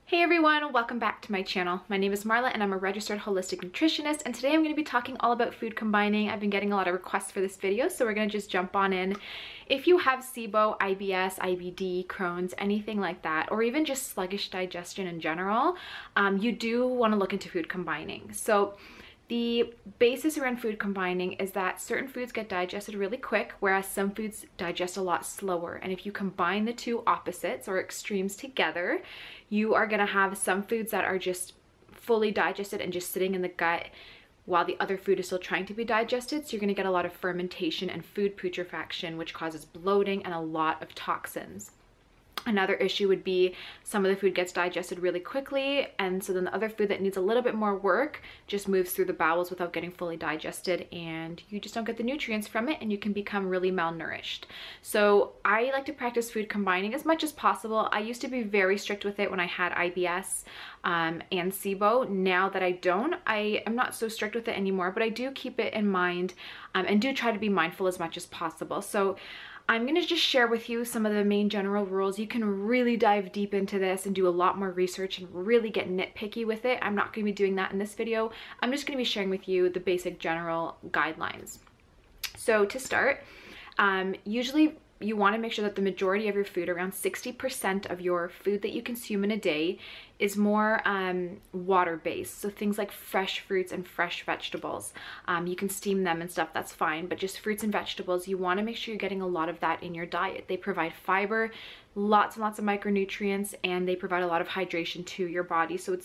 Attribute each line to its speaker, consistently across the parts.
Speaker 1: Hey everyone, welcome back to my channel. My name is Marla and I'm a registered holistic nutritionist, and today I'm going to be talking all about food combining. I've been getting a lot of requests for this video, so we're going to just jump on in. If you have SIBO, IBS, IBD, Crohn's, anything like that, or even just sluggish digestion in general, you do want to look into food combining. So the basis around food combining is that certain foods get digested really quick, whereas some foods digest a lot slower. And if you combine the two opposites or extremes together, you are going to have some foods that are just fully digested and just sitting in the gut while the other food is still trying to be digested. So you're going to get a lot of fermentation and food putrefaction, which causes bloating and a lot of toxins. Another issue would be some of the food gets digested really quickly, and so then the other food that needs a little bit more work just moves through the bowels without getting fully digested, and you just don't get the nutrients from it and you can become really malnourished. So I like to practice food combining as much as possible. I used to be very strict with it when I had IBS and SIBO. Now that I don't, I am not so strict with it anymore, but I do keep it in mind and do try to be mindful as much as possible. So I'm going to just share with you some of the main general rules. You can really dive deep into this and do a lot more research and really get nitpicky with it. I'm not going to be doing that in this video. I'm just going to be sharing with you the basic general guidelines. So to start, usually you want to make sure that the majority of your food, around 60% of your food that you consume in a day, is more water-based. So things like fresh fruits and fresh vegetables. You can steam them and stuff, that's fine, but just fruits and vegetables, you want to make sure you're getting a lot of that in your diet. They provide fiber, lots and lots of micronutrients, and they provide a lot of hydration to your body. So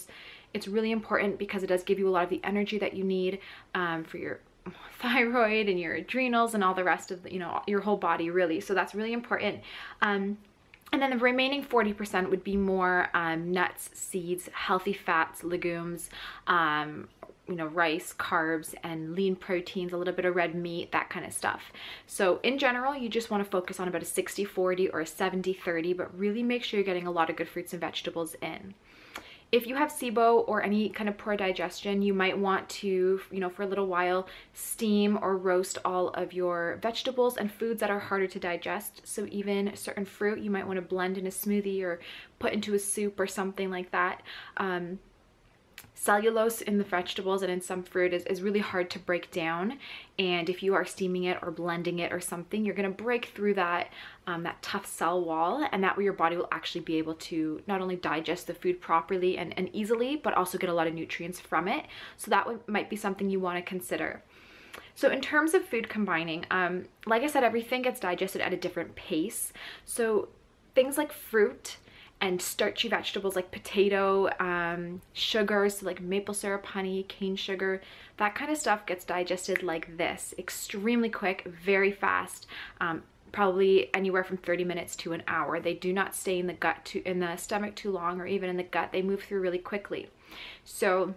Speaker 1: it's really important because it does give you a lot of the energy that you need for your thyroid and your adrenals and all the rest of the, your whole body really. So that's really important. And then the remaining 40% would be more nuts, seeds, healthy fats, legumes, rice, carbs, and lean proteins, a little bit of red meat, that kind of stuff. So in general, you just want to focus on about a 60-40 or a 70-30, but really make sure you're getting a lot of good fruits and vegetables in. If you have SIBO or any kind of poor digestion, you might want to, for a little while, steam or roast all of your vegetables and foods that are harder to digest. So even certain fruit, you might want to blend in a smoothie or put into a soup or something like that. Cellulose in the vegetables and in some fruit is really hard to break down, and if you are steaming it or blending it or something, you're going to break through that that tough cell wall, and that way your body will actually be able to not only digest the food properly and easily, but also get a lot of nutrients from it. So that might be something you want to consider. So in terms of food combining, like I said, everything gets digested at a different pace. So things like fruit and starchy vegetables like potato, sugars, so like maple syrup, honey, cane sugar, that kind of stuff gets digested like this, extremely quick, very fast, probably anywhere from 30 minutes to an hour. They do not stay in the stomach too long, or even in the gut. They move through really quickly. So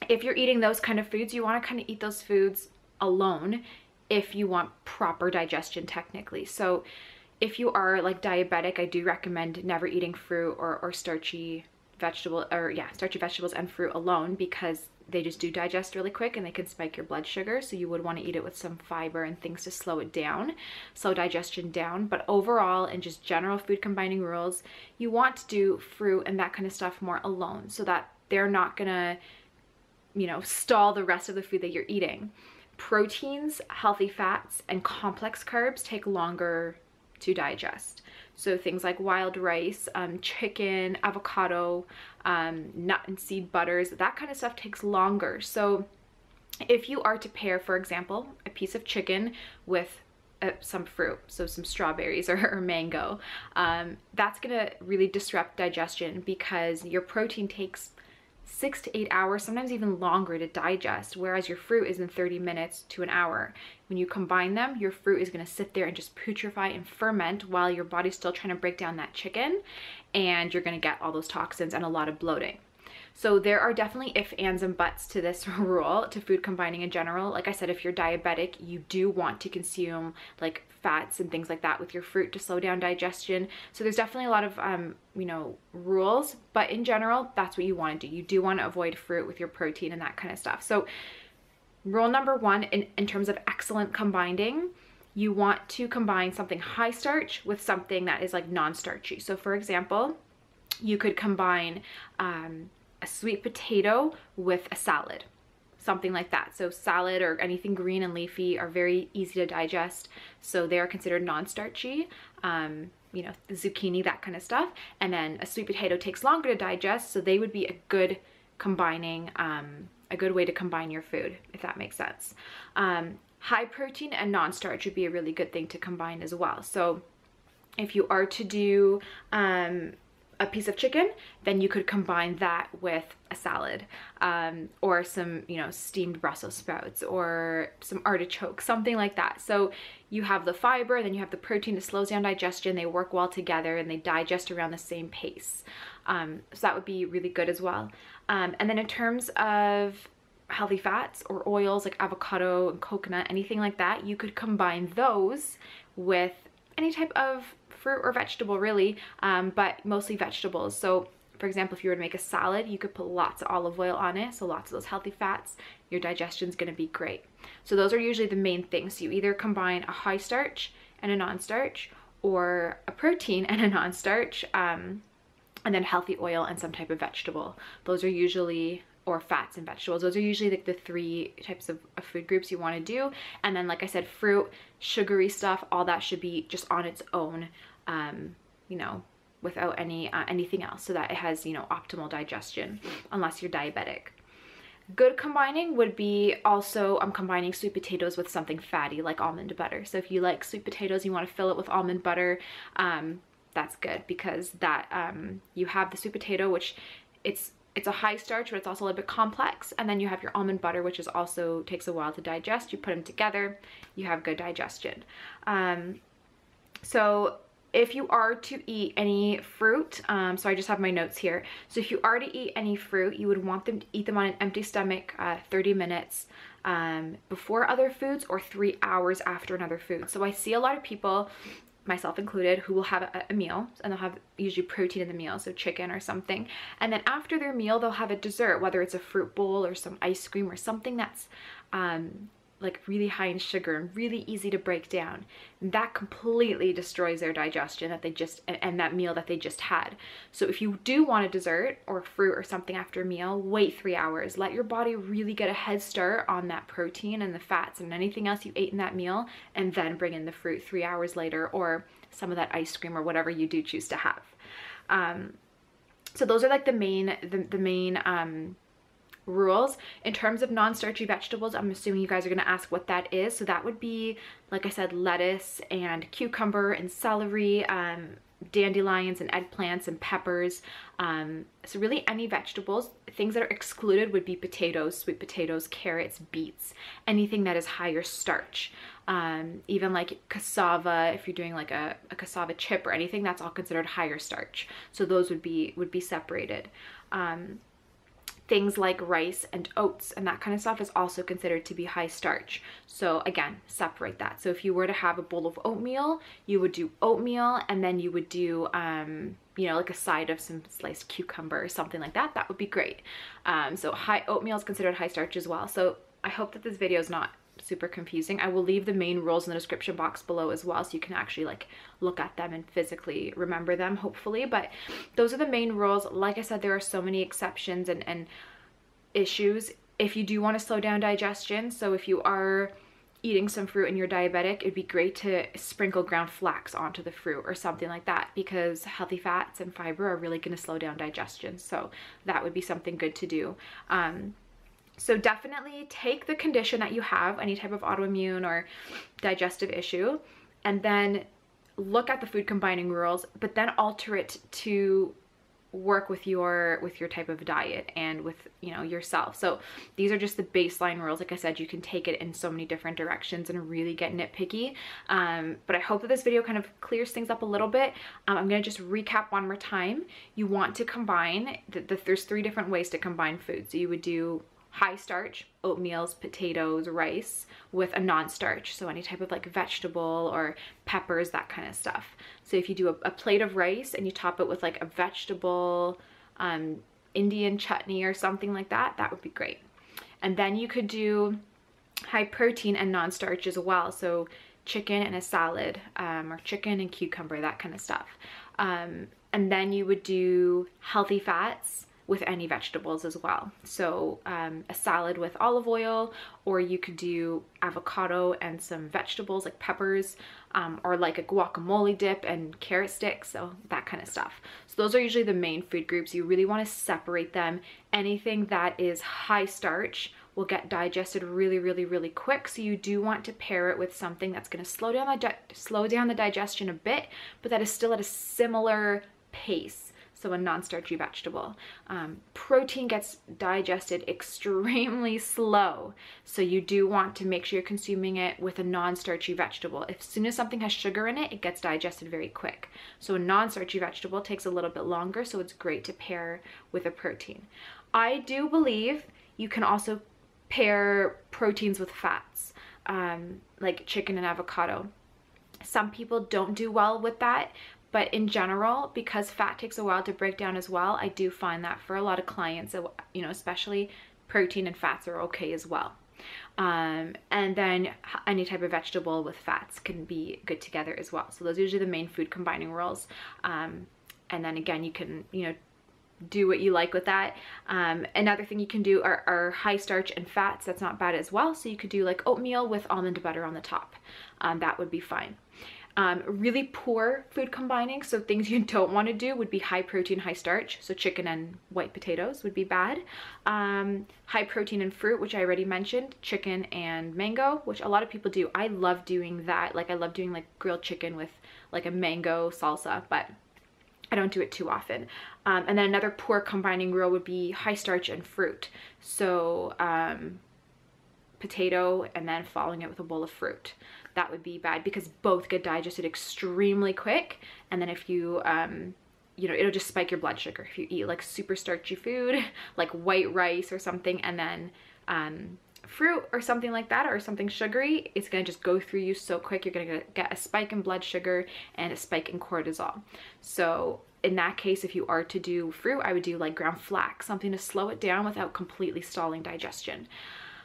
Speaker 1: if you're eating those kind of foods, you want to kind of eat those foods alone if you want proper digestion technically. So if you are like diabetic, I do recommend never eating fruit or starchy vegetables and fruit alone, because they just do digest really quick and they can spike your blood sugar. So you would want to eat it with some fiber and things to slow it down, slow digestion down. But overall, in just general food combining rules, you want to do fruit and that kind of stuff more alone, so that they're not gonna, stall the rest of the food that you're eating. Proteins, healthy fats, and complex carbs take longer to digest. So things like wild rice, chicken, avocado, nut and seed butters, that kind of stuff takes longer. So if you are to pair, for example, a piece of chicken with some fruit, so some strawberries or mango, that's gonna really disrupt digestion, because your protein takes 6 to 8 hours, sometimes even longer to digest, whereas your fruit is in 30 minutes to an hour. When you combine them, your fruit is going to sit there and just putrefy and ferment while your body's still trying to break down that chicken, and you're going to get all those toxins and a lot of bloating. So there are definitely ifs, ands, and buts to this rule, to food combining in general. Like I said, if you're diabetic, you do want to consume like fats and things like that with your fruit to slow down digestion. So there's definitely a lot of, rules, but in general, that's what you want to do. You do want to avoid fruit with your protein and that kind of stuff. So rule number one, in terms of excellent combining, you want to combine something high starch with something that is like non-starchy. So for example, You could combine a sweet potato with a salad, something like that. So salad or anything green and leafy are very easy to digest, so they are considered non-starchy. You know, the zucchini, that kind of stuff. And then a sweet potato takes longer to digest, so they would be a good combining, a good way to combine your food, if that makes sense. High protein and non-starch would be a really good thing to combine as well. So if you are to do a piece of chicken, then you could combine that with a salad, or some, you know, steamed Brussels sprouts or some artichoke, something like that. So you have the fiber, then you have the protein that slows down digestion. They work well together and they digest around the same pace. So that would be really good as well. And then in terms of healthy fats or oils like avocado and coconut, anything like that, you could combine those with any type of fruit or vegetable really, but mostly vegetables. So for example, if you were to make a salad, you could put lots of olive oil on it, so lots of those healthy fats. Your digestion's going to be great. So those are usually the main things. So you either combine a high starch and a non-starch, or a protein and a non-starch, and then healthy oil and some type of vegetable. Those are usually, or fats and vegetables. Those are usually like the three types of food groups you want to do. And then, like I said, fruit, sugary stuff, all that should be just on its own, you know, without anything else, so that it has, you know, optimal digestion, unless you're diabetic. Good combining would be also combining sweet potatoes with something fatty like almond butter. So if you like sweet potatoes, you want to fill it with almond butter, that's good, because that you have the sweet potato, which it's a high starch, but it's also a little bit complex. And then you have your almond butter, which is also takes a while to digest. You put them together, you have good digestion. So if you are to eat any fruit, so I just have my notes here. So if you are to eat any fruit, you would want them to eat them on an empty stomach, 30 minutes before other foods, or 3 hours after another food. So I see a lot of people, myself included, who will have a meal, and they'll have usually protein in the meal, so chicken or something. And then after their meal, they'll have a dessert, whether it's a fruit bowl or some ice cream or something that's like really high in sugar and really easy to break down. That completely destroys their digestion that they just, and that meal that they just had. So if you do want a dessert or fruit or something after a meal, wait 3 hours. Let your body really get a head start on that protein and the fats and anything else you ate in that meal, and then bring in the fruit 3 hours later, or some of that ice cream or whatever you do choose to have. So those are like the main rules. In terms of non-starchy vegetables, I'm assuming you guys are going to ask what that is. So that would be, like I said, lettuce and cucumber and celery, dandelions and eggplants and peppers. So really any vegetables. Things that are excluded would be potatoes, sweet potatoes, carrots, beets, anything that is higher starch. Even like cassava, if you're doing like a cassava chip or anything, that's all considered higher starch. So those would be separated. Things like rice and oats and that kind of stuff is also considered to be high starch. So again, separate that. So if you were to have a bowl of oatmeal, you would do oatmeal, and then you would do, you know, like a side of some sliced cucumber or something like that. That would be great. So oatmeal is considered high starch as well. So I hope that this video is not super confusing. I will leave the main rules in the description box below as well, so you can actually like look at them and physically remember them, hopefully. But those are the main rules. Like I said, there are so many exceptions and issues if you do want to slow down digestion. So if you are eating some fruit and you're diabetic, it'd be great to sprinkle ground flax onto the fruit or something like that, because healthy fats and fiber are really going to slow down digestion. So that would be something good to do. So definitely take the condition that you have, any type of autoimmune or digestive issue, and then look at the food combining rules, but then alter it to work with your type of diet and with, you know, yourself. So these are just the baseline rules. Like I said, you can take it in so many different directions and really get nitpicky. But I hope that this video kind of clears things up a little bit. I'm going to just recap one more time. You want to combine, there's 3 different ways to combine food. So you would do high starch, oatmeals, potatoes, rice, with a non-starch, so any type of like vegetable or peppers, that kind of stuff. So if you do a plate of rice and you top it with like a vegetable Indian chutney or something like that, that would be great. And then you could do high protein and non-starch as well, so chicken and a salad, or chicken and cucumber, that kind of stuff. And And then you would do healthy fats with any vegetables as well. So a salad with olive oil, or you could do avocado and some vegetables like peppers, or like a guacamole dip and carrot sticks, so that kind of stuff. So those are usually the main food groups. You really want to separate them. Anything that is high starch will get digested really quick, so you do want to pair it with something that's going to slow down the digestion a bit, but that is still at a similar pace. So a non-starchy vegetable. Protein gets digested extremely slow, so you do want to make sure you're consuming it with a non-starchy vegetable. As soon as something has sugar in it, it gets digested very quick. So a non-starchy vegetable takes a little bit longer, so it's great to pair with a protein. I do believe you can also pair proteins with fats, like chicken and avocado. Some people don't do well with that, but in general, because fat takes a while to break down as well, I do find that for a lot of clients, you know, especially protein and fats are okay as well. And then any type of vegetable with fats can be good together as well. So those are usually the main food combining rules. And then again, you can, you know, do what you like with that. Another thing you can do are high starch and fats. That's not bad as well. So you could do like oatmeal with almond butter on the top. That would be fine. Really poor food combining, so things you don't want to do would be high protein, high starch. So chicken and white potatoes would be bad. High protein and fruit, which I already mentioned, chicken and mango, which a lot of people do. I love doing that. Like I love doing like grilled chicken with like a mango salsa, but I don't do it too often. And then another poor combining rule would be high starch and fruit. So potato and then following it with a bowl of fruit. That would be bad because both get digested extremely quick. And then if you, you know, it'll just spike your blood sugar. If you eat like super starchy food, like white rice or something, and then fruit or something like that, or something sugary, it's gonna just go through you so quick. You're gonna get a spike in blood sugar and a spike in cortisol. So in that case, if you are to do fruit, I would do like ground flax, something to slow it down without completely stalling digestion.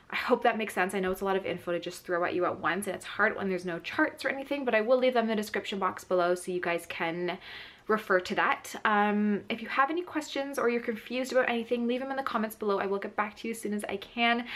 Speaker 1: I hope that makes sense. I know it's a lot of info to just throw at you at once, and it's hard when there's no charts or anything, but I will leave them in the description box below so you guys can refer to that. If you have any questions or you're confused about anything, leave them in the comments below. I will get back to you as soon as I can.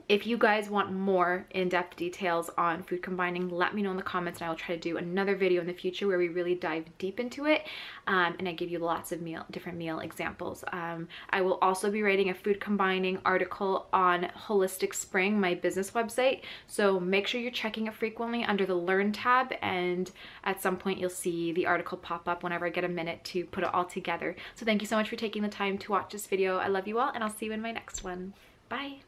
Speaker 1: If you guys want more in-depth details on food combining, let me know in the comments, and I will try to do another video in the future where we really dive deep into it, and I give you lots of different meal examples. I will also be writing a food combining article on Holistic Spring, my business website, so make sure you're checking it frequently under the Learn tab, and at some point you'll see the article pop up whenever I get a minute to put it all together. So thank you so much for taking the time to watch this video. I love you all, and I'll see you in my next one. Bye!